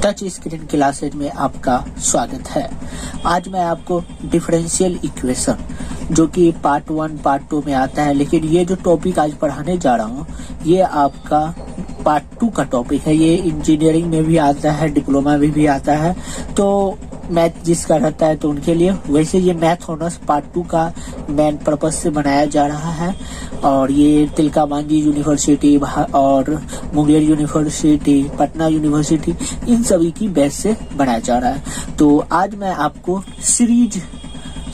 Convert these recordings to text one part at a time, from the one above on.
Touch screen classes में आपका स्वागत है। आज मैं आपको डिफरेंशियल इक्वेशन जो कि पार्ट 1 पार्ट 2 में आता है, लेकिन ये जो टॉपिक आज पढ़ाने जा रहा हूँ ये आपका पार्ट 2 का टॉपिक है। ये इंजीनियरिंग में भी आता है, डिप्लोमा में भी आता है, तो मैथ जिसका रहता है तो उनके लिए। वैसे ये मैथ ऑनर्स पार्ट 2 का मेन पर्पज से बनाया जा रहा है और ये तिलका मांझी यूनिवर्सिटी और मुंगेर यूनिवर्सिटी, पटना यूनिवर्सिटी, इन सभी की बेस से बनाया जा रहा है। तो आज मैं आपको सीरीज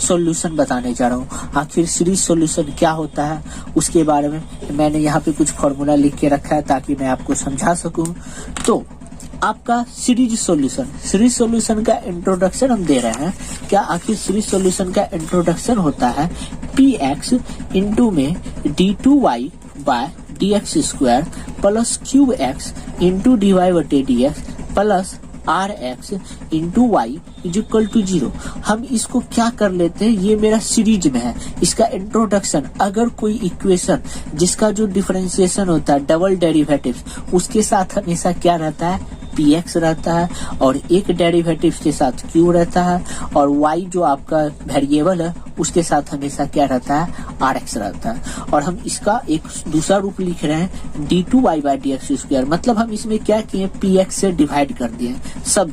सॉल्यूशन बताने जा रहा हूँ। आखिर सीरीज सॉल्यूशन क्या होता है उसके बारे में मैंने यहाँ पे कुछ फॉर्मूला लिख के रखा है ताकि मैं आपको समझा सकूँ। तो आपका सीरीज सॉल्यूशन का इंट्रोडक्शन हम दे रहे हैं। क्या आखिर सीरीज सॉल्यूशन का इंट्रोडक्शन होता है px इंटू में d2y by dx square plus cube x into dy बटे dx plus rx into y is equal to 0। हम इसको क्या कर लेते हैं, ये मेरा सीरीज में है, इसका इंट्रोडक्शन। अगर कोई इक्वेशन जिसका जो डिफरेंशिएशन होता है डबल डेरिवेटिव, उसके साथ हमेशा क्या रहता है, px रहता है, और एक डेरिवेटिव के साथ q रहता है, और y जो आपका वेरिएबल है उसके साथ हमेशा क्या रहता है, rx रहता है। और हम इसका एक दूसरा रूप लिख रहे हैं d2y बाई dx स्क्वायर। मतलब हम इसमें क्या किए, px से डिवाइड कर दिए सब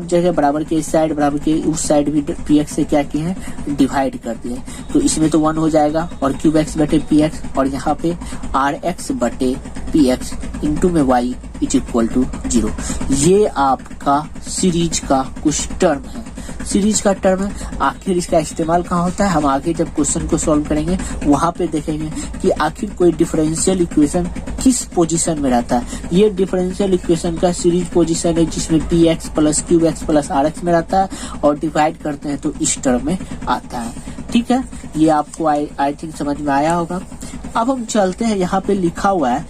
जगह बराबर के इस साइड बराबर के उस साइड भी px से क्या किए हैं, डिवाइड कर दिए। तो इसमें तो 1 हो जाएगा और क्यूब एक्स बटे px, और यहाँ पे rx बटे px इंटू में y इज इक्वल टू 0। ये आपका सीरीज का कुछ टर्म है, सीरीज का टर्म है। आखिर इसका इस्तेमाल कहाँ होता है, हम आगे जब क्वेश्चन को सॉल्व करेंगे वहां पे देखेंगे कि आखिर कोई डिफरेंशियल इक्वेशन किस पोजीशन में रहता है। ये डिफरेंशियल इक्वेशन का सीरीज पोजीशन है जिसमें px plus cube x plus rx में रहता है, और डिवाइड करते हैं तो इस टर्म में आता है। ठीक है, ये आपको आई थिंक समझ में आया होगा। अब हम चलते हैं, यहाँ पे लिखा हुआ है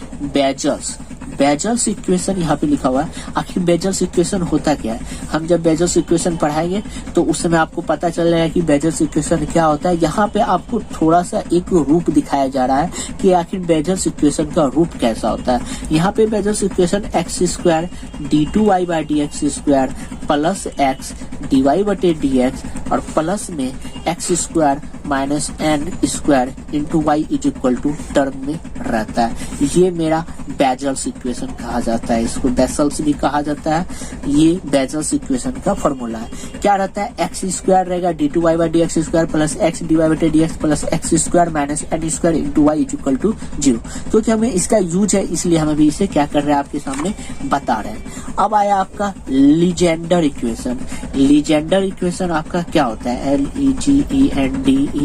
बेजल्स इक्वेशन, यहाँ पे लिखा हुआ है। आखिर बेजल्स इक्वेशन होता क्या है, हम जब बेजल्स इक्वेशन पढ़ाएंगे तो उस समय आपको पता चल जाएगा कि बेजल्स इक्वेशन क्या होता है। यहाँ पे आपको थोड़ा सा एक रूप दिखाया जा रहा है कि आखिर बेजल्स इक्वेशन का रूप कैसा होता है। यहाँ पे Bessel's equation x square d2y by dx square plus x dy बटे dx और प्लस में x square minus n square into y is equal to term में रहता है। ये मेरा बेजल्स इक्वेशन कहा जाता है, इसको बेसल्स भी कहा जाता है। ये बेजल्स इक्वेशन का फॉर्मूला है। क्या रहता है, एक्स स्क्वायर रहेगा d2y by dx square plus x dy बटे dx plus x square minus n square into y is equal to 0। क्योंकि हमें इसका यूज है इसलिए हम अभी इसे क्या कर रहे हैं, आपके सामने बता रहे हैं। अब आया आपका लीजेंडर इक्वेशन। लीजेंडर इक्वेशन आपका क्या होता है, LEGENDERS।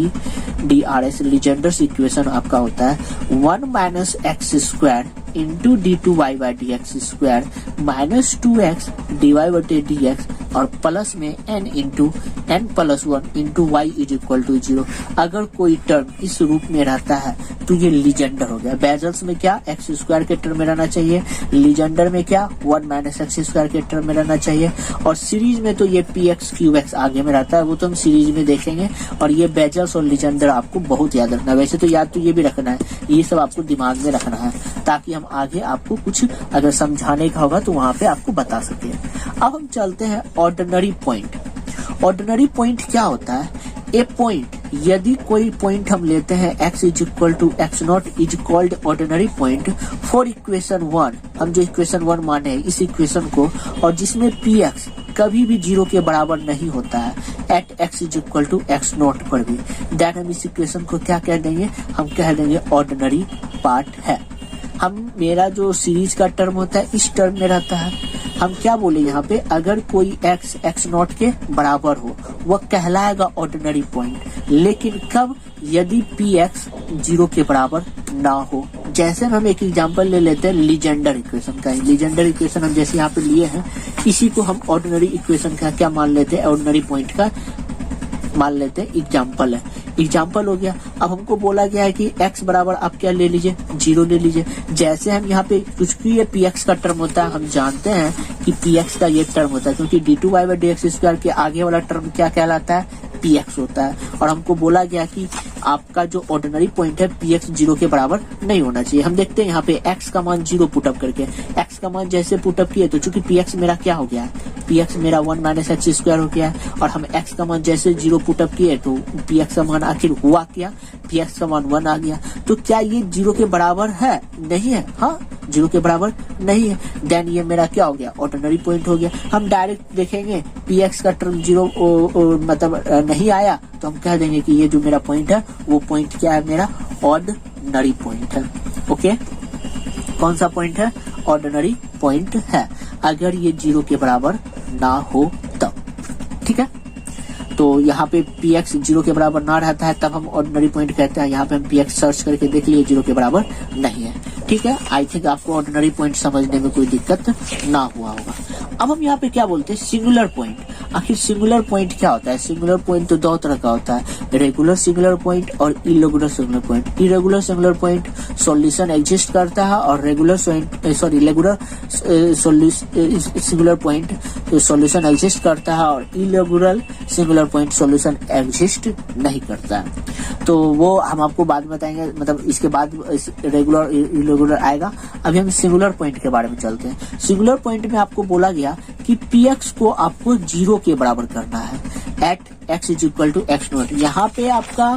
लीजेंडर इक्वेशन आपका होता है 1 minus x square into d2y by dx square minus 2x dy बटे dx और प्लस में n into n plus 1 into y is equal to 0। अगर कोई टर्म इस रूप में रहता है तो ये लीजेंडर हो गया। बेजल्स में क्या, एक्स स्क्वायर के टर्म में रहना चाहिए, लीजेंडर में क्या 1 माइनस एक्स स्क्वायर के टर्म में रहना चाहिए, और सीरीज में तो ये px क्यूब एक्स आगे में रहता है, वो तो हम सीरीज में देखेंगे। और ये बेजल्स और लीजेंडर आपको बहुत याद रखना है। वैसे तो याद तो ये भी रखना है, ये सब आपको दिमाग में रखना है ताकि हम आगे आपको कुछ अगर समझाने का होगा तो वहां पे आपको बता सके। अब हम चलते हैं ऑर्डिनरी पॉइंट। ऑर्डिनरी पॉइंट क्या होता है, ए पॉइंट, यदि कोई पॉइंट हम लेते हैं x is equal to x not is called ordinary point for equation 1। हम जो इक्वेशन 1 माने हैं इस इक्वेशन को, और जिसमें px कभी भी 0 के बराबर नहीं होता है at x is equal to x not पर भी, दैट हम इस इक्वेशन को क्या कह देंगे, हम कह देंगे ऑर्डिनरी पार्ट है। हम मेरा जो सीरीज का टर्म होता है इस टर्म में रहता है। हम क्या बोले यहाँ पे, अगर कोई x नॉट के बराबर हो वह कहलाएगा ऑर्डिनरी पॉइंट, लेकिन कब, यदि px 0 के बराबर ना हो। जैसे हम एक एग्जांपल ले लेते हैं लीजेंडर इक्वेशन का। लीजेंडर इक्वेशन हम जैसे यहाँ पे लिए हैं, इसी को हम ऑर्डिनरी इक्वेशन का क्या मान लेते हैं, ऑर्डिनरी पॉइंट का मान लेते हैं। एग्जाम्पल है, एग्जाम्पल हो गया। अब हमको बोला गया है कि x बराबर आप क्या ले लीजिए, 0 ले लीजिए। जैसे हम यहाँ पे कुछ भी ये px का टर्म होता है, हम जानते हैं कि px का ये टर्म होता है क्योंकि d2y बाई dx स्क्वायर के आगे वाला टर्म क्या कहलाता है, px होता है। और हमको बोला गया कि आपका जो ऑर्डिनरी पॉइंट है पी एक्स 0 के बराबर नहीं होना चाहिए। हम देखते हैं यहाँ पे x का मान 0 पुटअप करके, x का मान जैसे पुटअप किए तो चूंकि पी एक्स मेरा क्या हो गया है, पी एक्स मेरा 1 माइनस एक्स स्क्वायर हो गया है, और हम x का मान जैसे 0 पुटअप किए तो पी एक्स का मान आखिर हुआ क्या, पी एक्स का मान 1 आ गया। तो क्या ये 0 के बराबर है? नहीं है, हाँ 0 के बराबर नहीं है। देन ये मेरा क्या हो गया, ऑर्डिनरी पॉइंट हो गया। हम डायरेक्ट देखेंगे पी एक्स का टर्म 0 मतलब नहीं आया तो हम कह देंगे कि ये जो मेरा पॉइंट है वो पॉइंट क्या है, मेरा ऑर्डिनरी पॉइंट है। ओके, कौन सा पॉइंट है? ऑर्डिनरी पॉइंट है, अगर ये 0 के बराबर ना हो तब। ठीक है, तो यहाँ पे पी एक्स 0 के बराबर ना रहता है तब हम ऑर्डिनरी पॉइंट कहते हैं। यहाँ पे हम पी एक्स सर्च करके देख लिए 0 के बराबर नहीं है। ठीक है, आई थिंक आपको ऑर्डिनरी पॉइंट समझने में कोई दिक्कत ना हुआ होगा। अब हम यहाँ पे क्या बोलते हैं, सिंगुलर पॉइंट। आखिर सिंगुलर पॉइंट क्या होता है? सिंगुलर पॉइंट तो दो तरह का होता है, रेगुलर सिंगुलर पॉइंट और irregular singular point. Irregular singular point solution exist करता है और regular singular point solution exist करता है और irregular singular point solution exist नहीं करता है। तो वो हम आपको बाद में बताएंगे, मतलब इसके बाद रेगुलर इरेगुलर आएगा। अभी हम सिंगुलर पॉइंट के बारे में चलते हैं। सिंगुलर पॉइंट में आपको बोला गया कि पी एक्स को आपको 0 के बराबर करना है at x is equal to x not. यहाँ पे आपका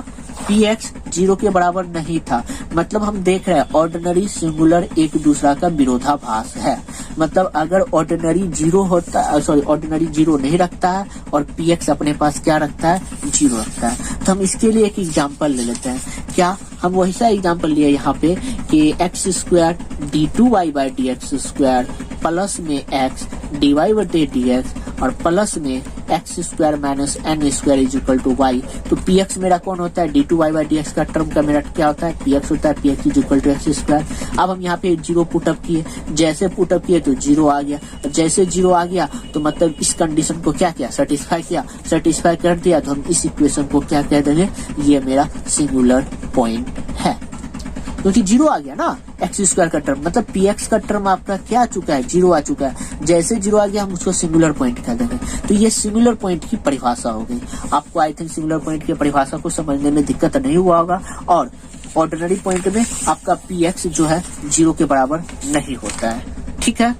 पी एक्स 0 के बराबर नहीं था, मतलब हम देख रहे हैं ऑर्डिनरी सिंगुलर एक दूसरा का विरोधाभास है। मतलब अगर ऑर्डिनरी 0 होता है, सॉरी ऑर्डिनरी 0 नहीं रखता है और पी एक्स अपने पास क्या रखता है, 0 रखता है। तो हम इसके लिए एक एग्जांपल ले लेते हैं। क्या हम वही सा एग्जांपल लिया यहाँ पे कि x square d two y by d x square plus में एक्स डी वाई बटे डी एक्स और प्लस में x square minus n square is equal to y. तो पी एक्स मेरा कौन होता है, d two y by d x का टर्म का मेरा क्या होता है, पी एक्स होता है, p x is equal to x square. अब हम यहाँ पे 0 पुटअप किए, जैसे पुटअप किए तो 0 आ गया, जैसे 0 आ गया तो मतलब इस कंडीशन को क्या किया, सेटिस्फाई किया, सेटिस्फाई कर दिया तो हम इस इक्वेशन को क्या कह देंगे, ये मेरा सिंगुलर पॉइंट है। क्योंकि 0 आ गया ना, एक्स स्क्वायर का टर्म, मतलब पी एक्स का टर्म आपका क्या आ चुका है, 0 आ चुका है। जैसे 0 आ गया हम उसको सिंगुलर पॉइंट कह देंगे। तो ये सिंगुलर पॉइंट की परिभाषा हो गई। आपको आई थिंक सिंगुलर पॉइंट की परिभाषा को समझने में दिक्कत नहीं हुआ होगा। और ऑर्डिनरी पॉइंट में आपका पी एक्स जो है 0 के बराबर नहीं होता है। ठीक है,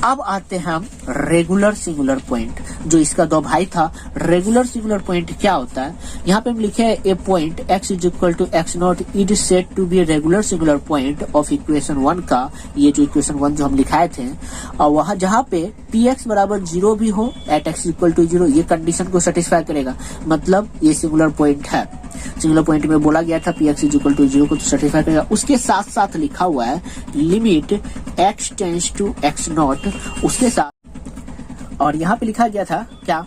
अब आते हैं हम रेगुलर सिंगुलर पॉइंट, जो इसका दो भाई था। रेगुलर सिंगुलर पॉइंट क्या होता है, यहाँ पे हम लिखे हैं a point x is equal to x not is set to be regular singular point of equation 1 का, ये जो इक्वेशन 1 जो हम लिखाए थे, और वहां जहाँ पे पी एक्स बराबर 0 भी हो एट एक्स इक्वल टू 0, ये कंडीशन को सेटिस्फाई करेगा, मतलब ये सिंगुलर पॉइंट है। सिंगुलर पॉइंट में बोला गया था p x is equal to 0 को तो सेटिस्फाई करेगा। उसके साथ साथ लिखा हुआ है limit x tends to x not, उसके साथ, और यहाँ पे लिखा गया था क्या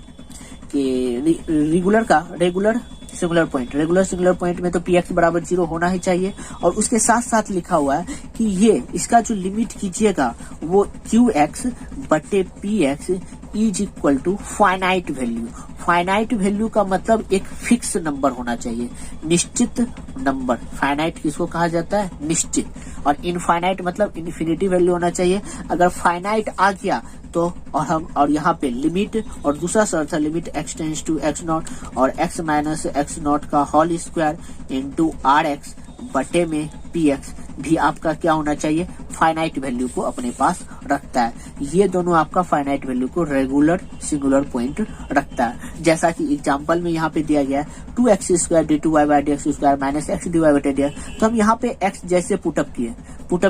कि रेगुलर सिंगुलर पॉइंट में तो पी एक्स बराबर 0 होना ही चाहिए। और उसके साथ साथ लिखा हुआ है कि ये इसका जो लिमिट कीजिएगा वो क्यू एक्स बटे p x is equal to finite value. Finite value का मतलब एक फिक्स नंबर होना चाहिए, निश्चित नंबर। फाइनाइट किसको कहा जाता है, निश्चित। और इनफाइनाइट मतलब इन्फिनिटी वैल्यू होना चाहिए। अगर फाइनाइट आ गया तो और यहाँ पे लिमिट, और दूसरा शर्त है limit x tends to x not और x माइनस x नॉट का होल स्क्वायर इनटू rx बटे में px भी आपका क्या होना चाहिए, फाइनाइट वैल्यू को अपने पास रखता है। ये दोनों आपका फाइनाइट वैल्यू को रेगुलर सिंगुलर पॉइंट रखता है। जैसा कि एग्जांपल में यहाँ पे दिया गया है 2x square d two y by d x square minus x d y by d x. तो हम यहाँ पे x जैसे पुटअप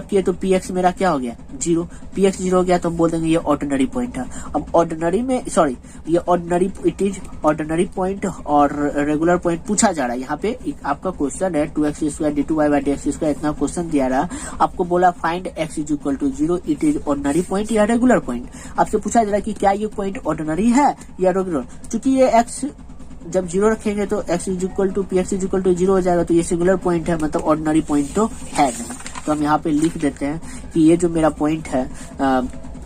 किए तो पी एक्स मेरा क्या हो गया, 0। पी एक्स 0 हो गया तो हम बोल देंगे ये ऑर्डिनरी पॉइंट है। अब ऑर्डिनरी में ये ordinary, it is ordinary point और रेगुलर पॉइंट पूछा जा रहा है। यहाँ पे आपका क्वेश्चन है 2x square d two y by d x square, इतना क्वेश्चन दिया रहा, आपको बोला find x is equal to 0, it is ordinary point या रेगुलर पॉइंट। आपसे पूछा जा रहा है कि क्या ये पॉइंट ऑर्डिनरी है या रेगुलर। चूंकि ये x जब 0 रखेंगे तो x is equal to p x is equal to 0 हो जाएगा, तो ये सिंगुलर पॉइंट है, मतलब ऑर्डिनरी पॉइंट तो है नहीं। तो हम यहाँ पे लिख देते हैं कि ये जो मेरा पॉइंट है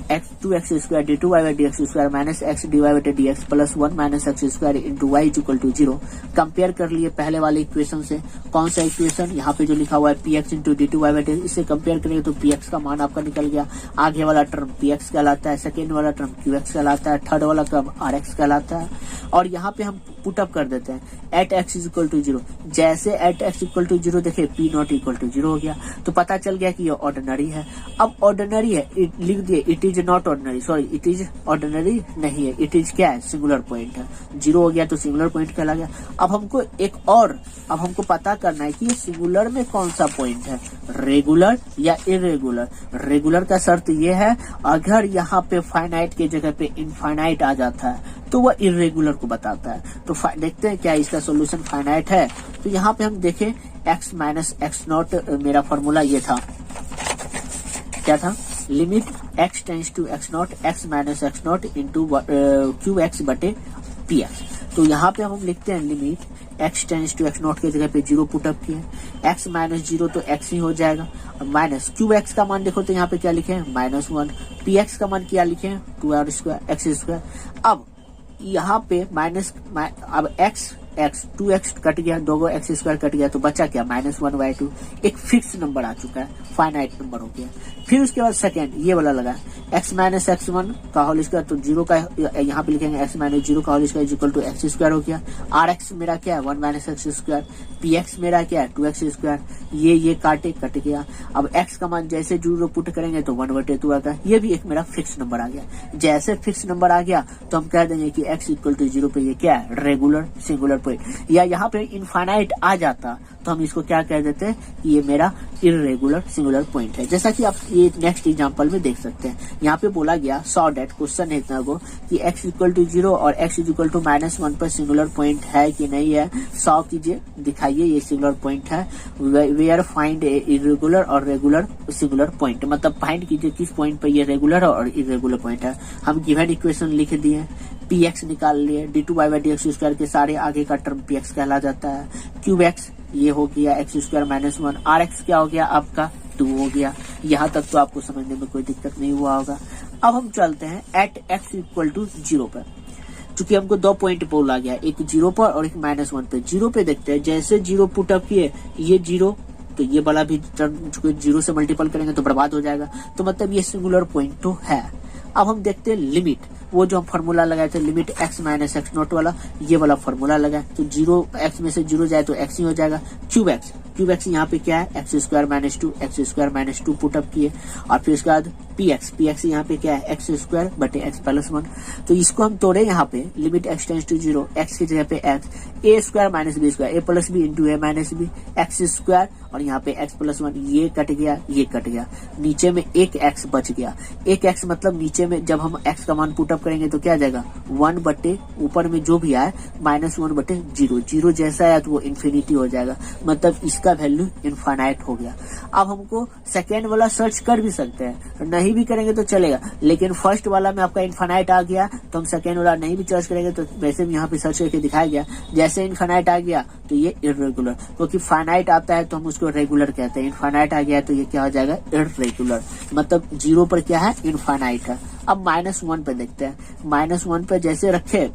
x square d two y by d x square minus x d y by d x plus 1 minus x square into y is equal to 0। Compare कर लिए पहले वाले इक्वेशन से। कौन सा इक्वेशन, यहाँ पे जो लिखा हुआ है p x into d two y by d, इससे कंपेयर करेंगे तो पी एक्स का मान आपका निकल गया। आगे वाला टर्म पी एक्स कहलाता है, सेकेंड वाला टर्म क्यू एक्स कहलाता है, थर्ड वाला टर्म आर एक्स कहलाता है। और यहाँ पे हम पुट अप कर देते हैं at x is equal to 0। जैसे एट एक्स इक्वल टू 0 देखे पी नॉट इक्वल टू 0 हो गया, तो पता चल गया कि ये ऑर्डिनरी है। अब ऑर्डिनरी है लिख दिए, it is not ordinary, sorry it is ordinary नहीं है, इट इज क्या है, सिंगुलर पॉइंट है। 0 हो गया तो सिंगुलर पॉइंट कहला गया। अब हमको पता करना है कि ये सिंगुलर में कौन सा पॉइंट है, रेगुलर या इरेगुलर। रेगुलर का शर्त ये है अगर यहाँ पे फाइनाइट के जगह पे इनफाइनाइट आ जाता है तो वह इरेगुलर को बताता है। तो देखते हैं क्या इसका सोल्यूशन फाइनाइट है। तो यहाँ पे हम देखें x माइनस एक्स नॉट, मेरा फॉर्मूला ये था, क्या था, limit x tends to x not x minus x not into q x बटे पी एक्स। तो यहाँ पे हम लिखते हैं limit x tends to x not के जगह पे 0 पुटअप किए, x माइनस 0 तो x ही हो जाएगा, और माइनस क्यू एक्स का मान देखो तो यहाँ पे क्या लिखे हैं -1, पी एक्स का मान क्या लिखे हैं 2r² x²। अब यहाँ पे माइनस, अब x 2x कट गया, 2 x² कट गया, तो बचा क्या -1/2। एक फिक्स नंबर आ चुका है, फाइनाइट नंबर हो गया। फिर उसके बाद सेकेंड ये वाला लगा x माइनस x1 का होल स्क्वायर, तो 0 का यहाँ पे लिखेंगे x माइनस 0 का whole square equal to x² हो गया। rx मेरा क्या है 1 माइनस x², px मेरा क्या है 2x², ये काटे कट गया। अब x का मान जैसे 0 पुट करेंगे तो 1/2 आता है, ये भी एक मेरा फिक्स नंबर आ गया। जैसे फिक्स नंबर आ गया तो हम कह देंगे कि x इक्वल टू 0 पे ये क्या है, रेगुलर सिंगुलर पॉइंट। या यहाँ पे इनफाइनाइट आ जाता तो हम इसको क्या कह देते हैं कि ये मेरा इरेगुलर सिंगुलर पॉइंट है। जैसा कि आप ये नेक्स्ट एग्जांपल में देख सकते हैं, यहाँ पे बोला गया सॉ डेट, क्वेश्चन है इतना को कि x इक्वल टू 0 और x इज इक्वल टू -1 पर सिंगुलर पॉइंट है कि नहीं है, सॉ कीजिए, दिखाइए ये सिंगुलर पॉइंट है। वेयर फाइंड इरेगुलर और रेगुलर सिंगुलर पॉइंट, मतलब फाइंड कीजिए किस पॉइंट पर ये रेगुलर और इरेगुलर पॉइंट है। हम गिवन इक्वेशन लिख दिए, px निकाल लिए, d2y/dx² के सारे आगे का टर्म px कहला जाता है, क्यूब एक्स ये हो गया x² -1, rx क्या हो गया आपका 2 हो गया। यहाँ तक तो आपको समझने में कोई दिक्कत नहीं हुआ होगा। अब हम चलते हैं एट x इक्वल टू 0 पर, चूंकि हमको 2 पॉइंट बोला गया, एक 0 पर और एक -1 पे। 0 पे देखते हैं, जैसे 0 पुट अप किए ये 0, तो ये वाला भी टर्म 0 से मल्टीपल करेंगे तो बर्बाद हो जाएगा, तो मतलब ये सिंगुलर पॉइंट तो है। अब हम देखते हैं लिमिट, वो जो हम फॉर्मूला लगाए थे limit x minus x not वाला, ये वाला फॉर्मूला लगाए तो 0 x में से 0 जाए तो x ही हो जाएगा। क्यूब एक्स यहाँ पे क्या है x² - 2 पुटअप किए, और फिर उसके बाद px यहाँ पे क्या है x² बटे x + 1। तो इसको हम तोड़े, यहाँ पे limit x tends to 0, x की जगह पे x, a² - b² a + b into a - b x², और यहाँ पे x + 1, ये कट गया, नीचे में एक x बच गया। एक x मतलब नीचे में जब हम x का मान पुटअप करेंगे तो क्या आ जाएगा 1 बटे ऊपर में जो भी आए -1/0, 0 जैसा आया तो वो इन्फिनिटी हो जाएगा, मतलब इसका वैल्यू इनफाइनाइट हो गया। अब हमको सेकेंड वाला सर्च कर भी सकते हैं, नहीं भी करेंगे तो चलेगा, लेकिन फर्स्ट वाला में आपका इनफाइनाइट आ गया तो हम सेकेंड वाला नहीं भी सर्च करेंगे, तो वैसे भी यहाँ पे सर्च करके दिखाया गया जैसे इनफाइनाइट आ गया तो ये इरेगुलर, क्योंकि फाइनाइट आता है तो हम उसको रेगुलर कहते हैं, इनफाइनाइट आ गया तो ये क्या हो जाएगा इरेगुलर, मतलब 0 पर क्या है इनफाइनाइट है। अब -1 पे देखते हैं, -1 पे जैसे रखे,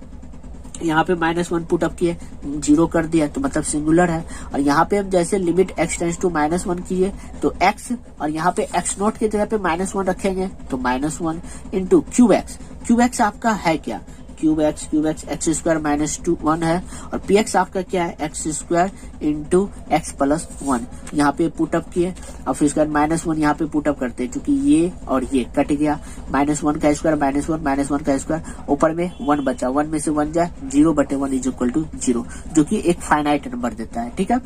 यहाँ पे -1 पुट अप किए, 0 कर दिया तो मतलब सिंगुलर है। और यहाँ पे हम जैसे लिमिट x टेंस टू -1 किए तो x, और यहाँ पे x0 की जगह पे -1 रखेंगे तो -1 इंटू क्यूब एक्स आपका है क्या, क्यूब एक्स x² - 1 है, और px आपका क्या है x² इंटू x + 1, यहाँ पे पुटअप किए, और फिर उसके बाद -1 यहाँ पे पुटअप करते हैं, क्योंकि ये और ये कट गया, -1 का स्क्वायर -1 का स्क्वायर, ऊपर में 1 बचा, 1 में से 1 जाए 0/1 इज इक्वल टू 0, जो कि एक फाइनाइट नंबर देता है। ठीक है,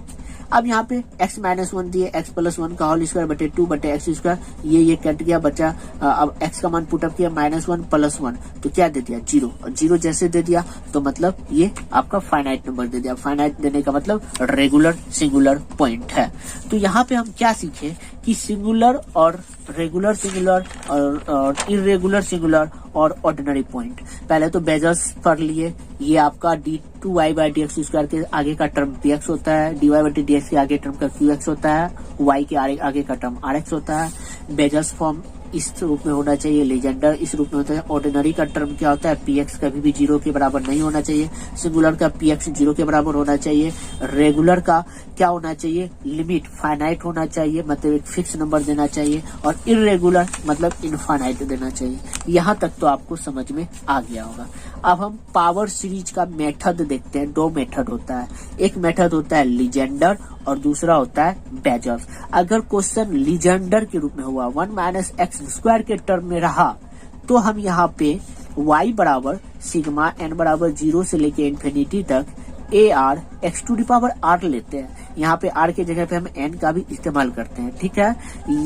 अब यहाँ पे x - 1 दिए, x + 1 का होल स्क्वायर बटे 2 बटे x², ये कट गया, बचा। अब x का मान पुटअप किया -1 + 1, तो क्या दे दिया 0, और 0 जैसे दे दिया तो मतलब ये आपका फाइनाइट नंबर दे दिया। फाइनाइट देने का मतलब रेगुलर सिंगुलर पॉइंट है। तो यहाँ पे हम क्या सीखे कि सिंगुलर और रेगुलर सिंगुलर और इरेगुलर सिंगुलर और ऑर्डिनरी पॉइंट। पहले तो बेजल्स पढ़ लिए, ये आपका d2y/dx² के आगे का टर्म px होता है, dy/dx के आगे टर्म का qx होता है, y के आगे का टर्म rx होता है। बेजल्स फॉर्म इस रूप में होना चाहिए, लीजेंडर इस रूप में होता है। ऑर्डिनरी का टर्म क्या होता है, पीएक्स कभी भी 0 के बराबर नहीं होना चाहिए। सिंगुलर का पीएक्स 0 के बराबर होना चाहिए। रेगुलर का क्या होना चाहिए, लिमिट फाइनाइट होना चाहिए, मतलब एक फिक्स नंबर देना चाहिए। और इर्रेगुलर मतलब इनफाइनाइट देना चाहिए। यहाँ तक तो आपको समझ में आ गया होगा। अब हम पावर सीरीज का मेथड देखते हैं। 2 मेथड होता है, एक मेथड होता है लीजेंडर और दूसरा होता है बेजल्स। अगर क्वेश्चन लीजेंडर के रूप में हुआ 1 माइनस एक्स स्क्वायर के टर्म में रहा तो हम यहाँ पे y बराबर सिग्मा n बराबर 0 से लेके इन्फिनिटी तक AR x⁴ लेते हैं। यहाँ पे r के जगह पे हम n का भी इस्तेमाल करते हैं, ठीक है।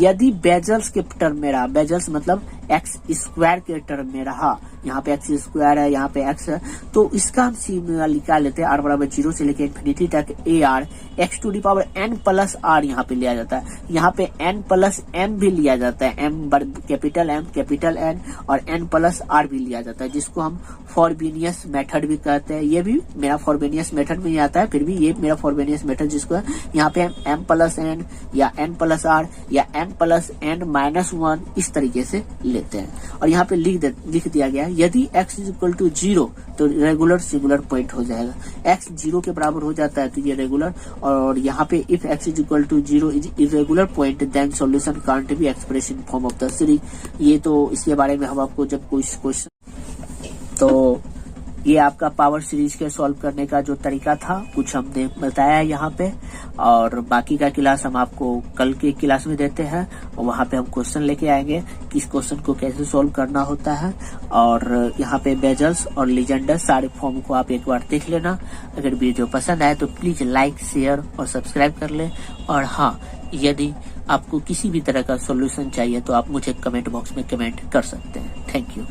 यदि बेजल्स के टर्म में रहा, बेजल्स मतलब एक्स स्क्वायर के टर्म में रहा, यहाँ पे एक्स स्क्वायर है, यहाँ पे एक्स है, तो इसका हम सिग्मा निकाल लेते हैं। r बराबर 0 से लेकर इन्फिनिटी तक AR x⁴n प्लस r यहाँ पे लिया जाता है। यहाँ पे n प्लस m भी लिया जाता है, M कैपिटल N और n प्लस r भी लिया जाता है, जिसको हम फॉरबेनियस मेथड भी कहते हैं। ये भी मेरा फॉरबेनियस मेथड में ही आता है, फिर भी ये मेरा फॉरबेनियस मेथड जिसको है यहाँ पे हम m प्लस n या n प्लस r या m प्लस n माइनस 1 इस तरीके से लेते हैं। और यहाँ पे लिख दिया गया है यदि x इक्वल टू 0 तो रेगुलर सिंगुलर पॉइंट हो जाएगा। x 0 के बराबर हो जाता है तो ये रेगुलर, और यहाँ पे if x equal to 0 is irregular point then solution can't be express in form of the series. ये तो इसके बारे में हम आपको जब कोई क्वेश्चन, तो ये आपका पावर सीरीज के सॉल्व करने का जो तरीका था कुछ हमने बताया यहाँ पे। और बाकी का क्लास हम आपको कल के क्लास में देते हैं, और वहाँ पे हम क्वेश्चन लेके आएंगे किस क्वेश्चन को कैसे सॉल्व करना होता है। और यहाँ पे बेजल्स और लीजेंडर सारे फॉर्म को आप एक बार देख लेना। अगर वीडियो पसंद आए तो प्लीज लाइक, शेयर और सब्सक्राइब कर ले। और हाँ, यदि आपको किसी भी तरह का सॉल्यूशन चाहिए तो आप मुझे कमेंट बॉक्स में कमेंट कर सकते हैं। Thank you.